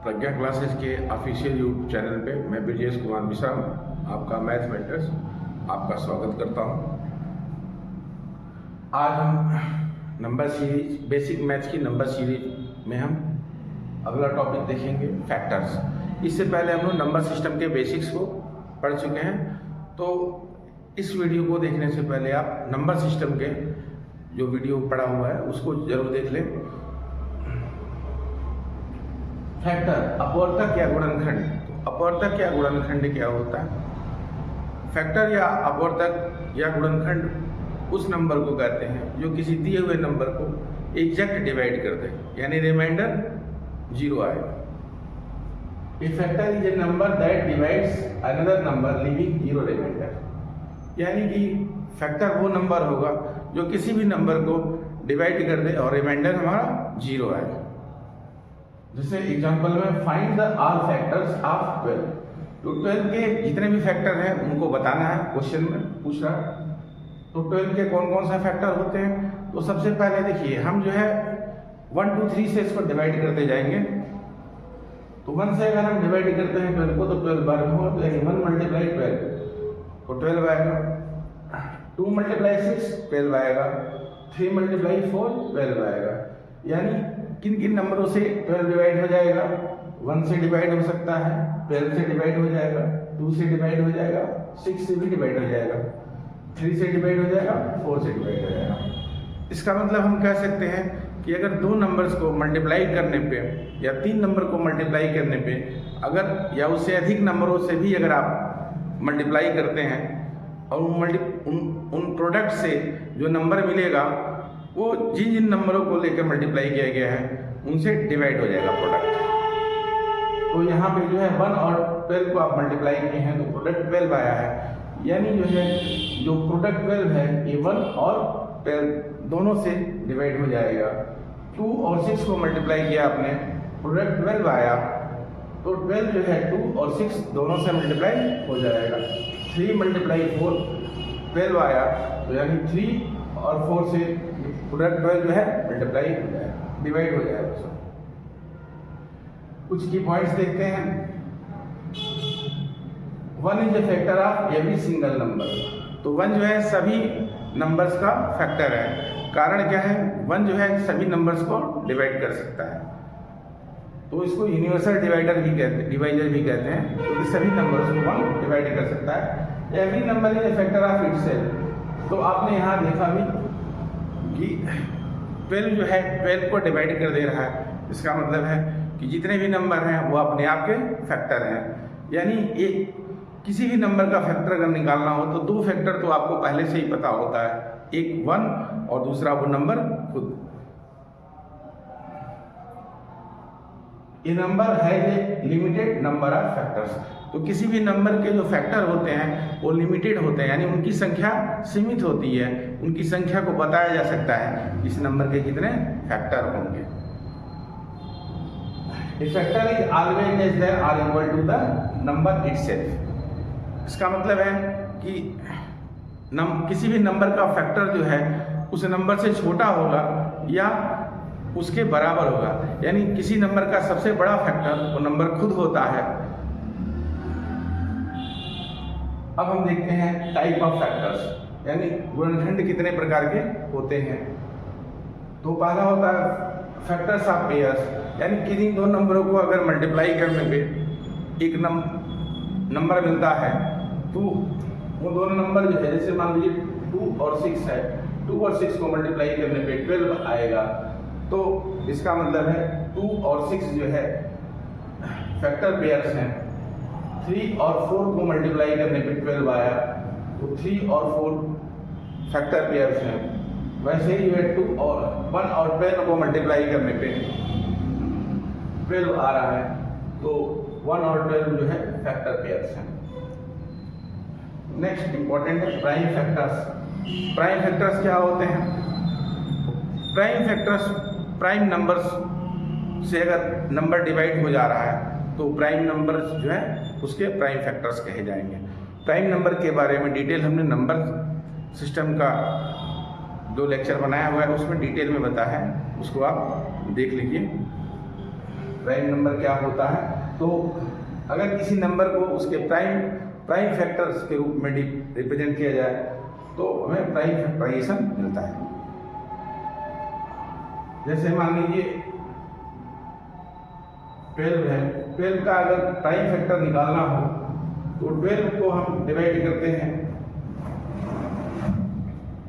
प्रज्ञा classes के official YouTube channel पे मैं ब्रजेश कुमार मिश्रा आपका मैथ मेंटर्स आपका स्वागत करता हूं। आज हम नंबर सीरीज बेसिक मैथ्स की नंबर सीरीज में हम अगला टॉपिक देखेंगे फैक्टर्स। इससे पहले हम लोग नंबर सिस्टम के बेसिक्स को पढ़ चुके हैं, तो इस वीडियो को देखने से पहले आप नंबर सिस्टम के जो वीडियो पढ़ा हुआ है उसको जरूर देख लें। फैक्टर अपवर्तक या गुणनखंड। तो अपवर्तक या गुणनखंड क्या होता है? फैक्टर या अपवर्तक या गुणनखंड उस नंबर को कहते हैं जो किसी दिए हुए नंबर को एग्जैक्ट डिवाइड कर दे, यानी रिमाइंडर 0 आए। A factor is a number that divides another number leaving 0 reminder, यानी कि फैक्टर वो नंबर होगा जो किसी भी नंबर को डिवाइड कर दे और रिमाइंडर हमारा 0 आए। जैसे एग्जांपल में find the all factors of 12, तो 12 के जितने भी फैक्टर हैं उनको बताना है, क्वेश्चन में पूछ रहा है। तो 12 के कौन कौन सा फैक्टर होते हैं? तो सबसे पहले देखिए, हम जो है 1 2 3 से इसको डिवाइड करते जाएंगे। तो 1 से अगर हम डिवाइड करते हैं 12 को, तो 12 बार में होगा, तो यानी 1 × 12 तो 12 आएगा। 2 × 6 12 आएगा। 3 × 4 12 आएगा। यानी किन किन नंबरों से 12 डिवाइड हो जाएगा? 1 से डिवाइड हो सकता है, 12 से डिवाइड हो जाएगा, 2 से डिवाइड हो जाएगा, 6 से भी डिवाइड हो जाएगा, 3 से डिवाइड हो जाएगा, 4 से डिवाइड हो जाएगा। इसका मतलब हम कह सकते हैं कि अगर 2 नंबर्स को मल्टीप्लाई करने पे या 3 नंबर को मल्टीप्लाई करने पे अगर या उससे अधिक नंबरों से भी अगर आप मल्टीप्लाई करते हैं और उन प्रोडक्ट से जो नंबर मिलेगा वो जिन जिन नंबरों को लेकर मल्टीप्लाई किया गया है उनसे डिवाइड हो जाएगा प्रोडक्ट। तो यहाँ पे जो है 1 और 12 को आप मल्टीप्लाई किए हैं तो प्रोडक्ट 12 आया है, यानी जो है जो प्रोडक्ट 12 है ये 1 और 12 दोनों से डिवाइड हो जाएगा। 2 और 6 को मल्टीप्लाई किया आपने, प्रोडक्ट 12 आया, तो 12 जो है 2 और 6 दोनों से मल्टीप्लाई हो जाएगा। 3 × 4 12 आया, तो यानी 3 और 4 से प्रोडक्ट 12 जो है मल्टीप्लाई हो जाएगा, डिवाइड हो जाएगा। कुछ की पॉइंट्स देखते हैं। 1 is a factor of every single number. तो 1 जो है सभी नंबर्स का फैक्टर है। कारण क्या है? 1 जो है सभी नंबर्स को डिवाइड कर सकता है, तो इसको यूनिवर्सल डिवाइडर भी कहते हैं, क्योंकि सभी नंबर्स को 1 डिवाइड कर सकता है। Every number is a factor of itself. तो आपने यहाँ देखा भी कि 12 जो है 12 को डिवाइड कर दे रहा है। इसका मतलब है कि जितने भी नंबर हैं वो अपने आप के फैक्टर हैं। यानी एक किसी भी नंबर का फैक्टर अगर निकालना हो तो 2 फैक्टर तो आपको पहले से ही पता होता है, एक 1 और दूसरा वो नंबर खुद। ये नंबर है ये लिमिटेड नंबर ऑफ फैक्टर्स। तो किसी भी नंबर के जो फैक्टर होते हैं वो लिमिटेड होते हैं, यानी उनकी संख्या सीमित होती है। उनकी संख्या को बताया जा सकता है इस नंबर के कितने फैक्टर होंगे। A factor is always less than or equal to the number itself। इसका मतलब है कि किसी भी नंबर का फैक्टर जो है उस नंबर से छोटा होगा या उसके बराबर होगा। यानी किसी नंबर का सबसे बड़ा फैक्टर वो नंबर खुद होता है। अब हम देखते हैं टाइप ऑफ फैक्टर्स, यानी गुणनखंड कितने प्रकार के होते हैं। तो पहला होता है फैक्टर्स ऑफ पेयर्स, यानी किसी 2 नंबरों को अगर मल्टीप्लाई करने पे एक नंबर मिलता है तो वो दोनों नंबर जो है, जैसे मान लीजिए 2 और 6 है, 2 और 6 को मल्टीप्लाई करने पे 12 आएगा। तो इसका मतलब है 2 और 6 जो है फैक्टर पेयर्स हैं। 3 और 4 को मल्टीप्लाई करने पे 12 आया, तो 3 और 4 फैक्टर पेयर्स हैं। वैसे ही 2 और 1 और 12 को मल्टीप्लाई करने पे 12 आ रहा है, तो 1 और 12 जो है फैक्टर पेयर्स हैं। नेक्स्ट इंपॉर्टेंट है प्राइम फैक्टर्स। प्राइम फैक्टर्स क्या होते हैं? प्राइम फैक्टर्स प्राइम नंबर्स से अगर नंबर डिवाइड हो जा रहा है तो प्राइम नंबर्स जो है उसके प्राइम फैक्टर्स कहे जाएंगे। प्राइम नंबर के बारे में डिटेल हमने नंबर सिस्टम का जो लेक्चर बनाया हुआ है उसमें डिटेल में बताया है, उसको आप देख लीजिए। प्राइम नंबर क्या होता है। तो अगर किसी नंबर को उसके प्राइम फैक्टर्स के रूप में रिप्रेजेंट किया जाए तो हमें प्राइम फैक्टराइजेशन मिलता है। जैसे मान लीजिए 12 है, 12 का अगर प्राइम फैक्टर निकालना हो तो 12 को हम डिवाइड करते हैं,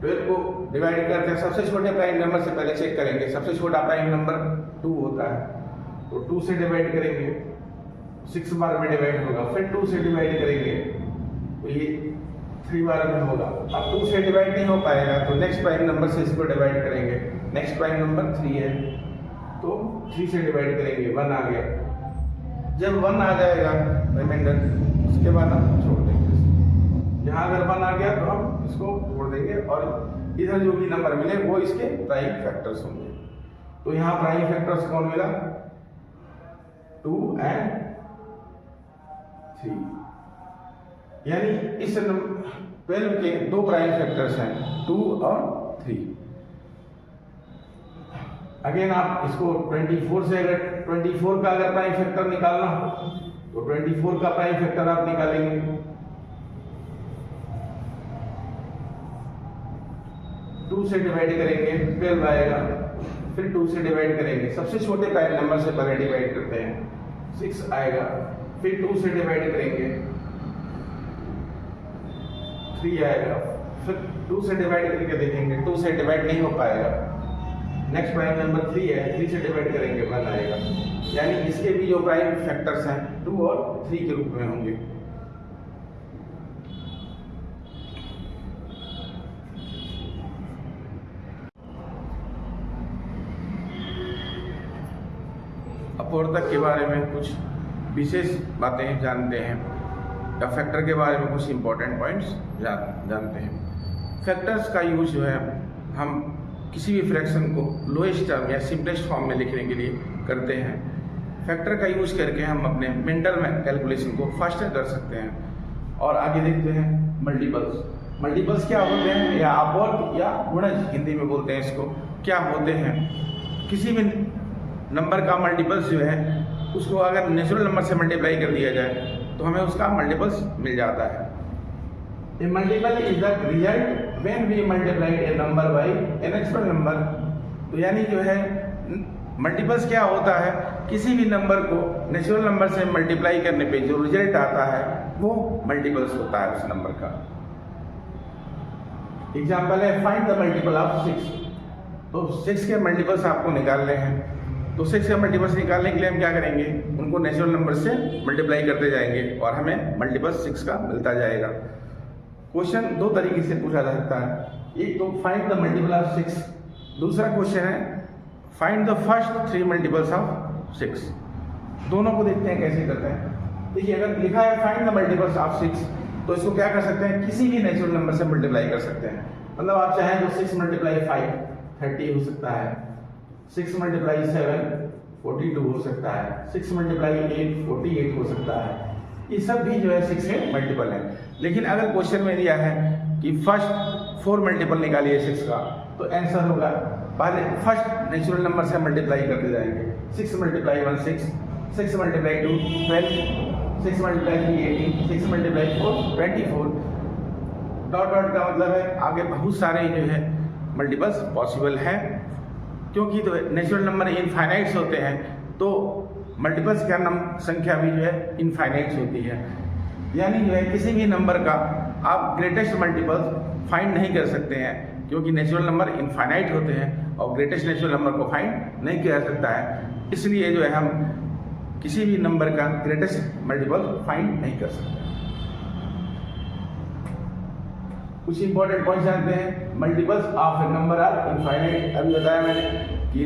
12 को डिवाइड करते हैं सबसे छोटे प्राइम नंबर से पहले चेक करेंगे। सबसे छोटा प्राइम नंबर 2 होता है, तो 2 से डिवाइड करेंगे, 6 बार में डिवाइड होगा, फिर 2 से डिवाइड करेंगे तो ये 3 बार में होगा। अब 2 से डिवाइड नहीं हो पाएगा तो नेक्स्ट प्राइम नंबर से इसको डिवाइड करेंगे। नेक्स्ट प्राइम नंबर 3 है तो 3 से डिवाइड करेंगे, 1 आ गया। जब 1 आ जाएगा रिमाइंडर, उसके बाद हम छोड़ देंगे। यहाँ अगर 1 आ गया तो हम इसको छोड़ देंगे और इधर जो भी नंबर मिले वो इसके प्राइम फैक्टर्स होंगे। तो यहाँ प्राइम फैक्टर्स कौन मिला, 2 and 3, यानी इस 12 के 2 प्राइम फैक्टर्स हैं, 2 और 3। अगेन आप इसको 24 से, अगर 24 का अगर प्राइम फैक्टर निकालना हो तो 24 का प्राइम फैक्टर आप निकालेंगे, 2 से डिवाइड करेंगे 12 आएगा, फिर 2 से डिवाइड करेंगे, सबसे छोटे प्राइम नंबर से पहले डिवाइड करते हैं, 6 आएगा, फिर 2 से डिवाइड करेंगे 3 आएगा, फिर 2 से डिवाइड करके देखेंगे, 2 से डिवाइड नहीं हो पाएगा। नेक्स्ट प्राइम नंबर 3 है, 3 से डिवाइड करेंगे 1 आएगा। यानी इसके भी जो प्राइम फैक्टर्स हैं 2 और 3 के रूप में होंगे। अपवर्तक के बारे में कुछ विशेष बातें जानते हैं या फैक्टर के बारे में कुछ इंपॉर्टेंट पॉइंट्स जानते हैं। फैक्टर्स का यूज जो है हम किसी भी फ्रैक्शन को लोएस्ट टर्म या सिंपलेस्ट फॉर्म में लिखने के लिए करते हैं। फैक्टर का यूज करके हम अपने मेंटल में कैलकुलेशन को फास्टर कर सकते हैं। और आगे देखते हैं मल्टीपल्स। मल्टीपल्स क्या होते हैं, या अपवर्त या गुणज हिंदी में बोलते हैं इसको, क्या होते हैं। किसी भी नंबर का मल्टीपल्स जो है उसको अगर नेचुरल नंबर से मल्टीप्लाई कर दिया जाए तो हमें उसका मल्टीपल्स मिल जाता है। A multiple is the result when we multiply a number by a natural number। तो यानी जो है मल्टीपल्स क्या होता है, किसी भी नंबर को नेचुरल नंबर से मल्टीप्लाई करने पे जो रिजल्ट आता है वो मल्टीपल्स होता है उस नंबर का। एग्जाम्पल है फाइंड द मल्टीपल ऑफ 6। तो 6 के मल्टीपल्स आपको निकालने हैं, तो 6 के मल्टीपल्स निकालने के लिए हम क्या करेंगे, उनको नेचुरल नंबर से मल्टीप्लाई करते जाएंगे और हमें मल्टीपल 6 का मिलता जाएगा। क्वेश्चन 2 तरीके से पूछा जा सकता है। एक तो फाइंड द मल्टीपल ऑफ 6, दूसरा क्वेश्चन है find the first 3 multiples of 6। दोनों को देखते हैं कैसे करते हैं। देखिए अगर लिखा है फाइंड द मल्टीपल्स ऑफ 6 तो इसको क्या कर सकते हैं, किसी भी नेचुरल नंबर से मल्टीप्लाई कर सकते हैं। मतलब आप चाहें तो 6 मल्टीप्लाई 5 30 हो सकता है, 6 मल्टीप्लाई 7 42 हो सकता है, 6 मल्टीप्लाई 8 48 हो सकता है। ये सब भी जो है 6 के मल्टीपल है। लेकिन अगर क्वेश्चन में दिया है कि फर्स्ट 4 मल्टीपल निकालिए 6 का, तो आंसर होगा पहले फर्स्ट नेचुरल नंबर से मल्टीप्लाई करते जाएंगे। 6 multiply 1 6, 6 multiply 2 12, 6 multiply 3 18, 6 multiply 4 24। Dot dot का मतलब है आगे बहुत सारे जो है मल्टीपल्स पॉसिबल हैं, क्योंकि तो नेचुरल नंबर इनफाइनाइट्स होते हैं तो मल्टीपल्स का संख्या भी जो है इनफाइनाइट्स होती है। यानी जो है किसी भी नंबर का आप ग्रेटेस्ट मल्टीपल्स फाइंड नहीं कर सकते हैं, क्योंकि नेचुरल नंबर इनफाइनाइट होते हैं और ग्रेटेस्ट नेचुरल नंबर को फाइंड नहीं किया जा सकता है। इसलिए जो है हम किसी भी नंबर का ग्रेटेस्ट मल्टीपल फाइंड नहीं कर सकते। कुछ इंपॉर्टेंट पॉइंट जानते हैं। Multiples of a number are infinite. अभी बताया मैंने कि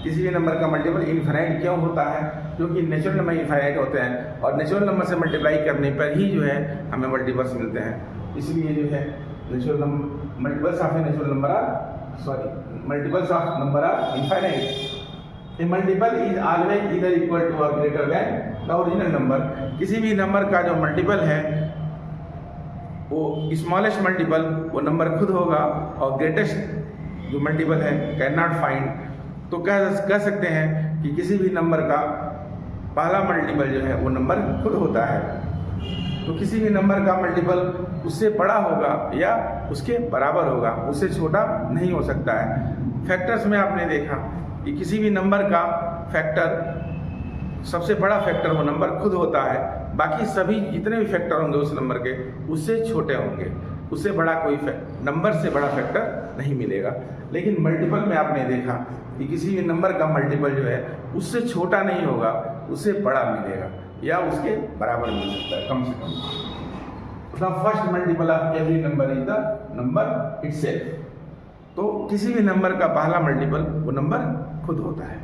किसी भी नंबर का मल्टीपल इनफाइनाइट क्यों होता है, क्योंकि नेचुरल नंबर इनफाइनाइट होते हैं और नेचुरल नंबर से मल्टीप्लाई करने पर ही जो है हमें मल्टीपल्स मिलते हैं। इसलिए जो है natural number multiples of a natural number are multiples of number are infinite. A multiple is always either equal to or greater than the original number. किसी भी नंबर का जो मल्टीपल है वो स्मॉलेस्ट मल्टीपल वो नंबर खुद होगा और ग्रेटेस्ट जो मल्टीपल है कैन नॉट फाइंड। तो कह सकते हैं कि किसी भी नंबर का पहला मल्टीपल जो है वो नंबर खुद होता है। तो किसी भी नंबर का मल्टीपल उससे बड़ा होगा या उसके बराबर होगा, उससे छोटा नहीं हो सकता है। फैक्टर्स में आपने देखा कि किसी भी नंबर का फैक्टर, सबसे बड़ा फैक्टर वो नंबर खुद होता है, बाकी सभी जितने भी फैक्टर होंगे उस नंबर के उससे छोटे होंगे, उससे बड़ा कोई नंबर से बड़ा फैक्टर नहीं मिलेगा। लेकिन मल्टीपल में आपने देखा कि किसी भी नंबर का मल्टीपल जो है उससे छोटा नहीं होगा, उससे बड़ा मिलेगा या उसके बराबर मिल सकता है कम से कम। The first multiple of every number is the number itself. तो किसी भी नंबर का पहला मल्टीपल वो नंबर खुद होता है।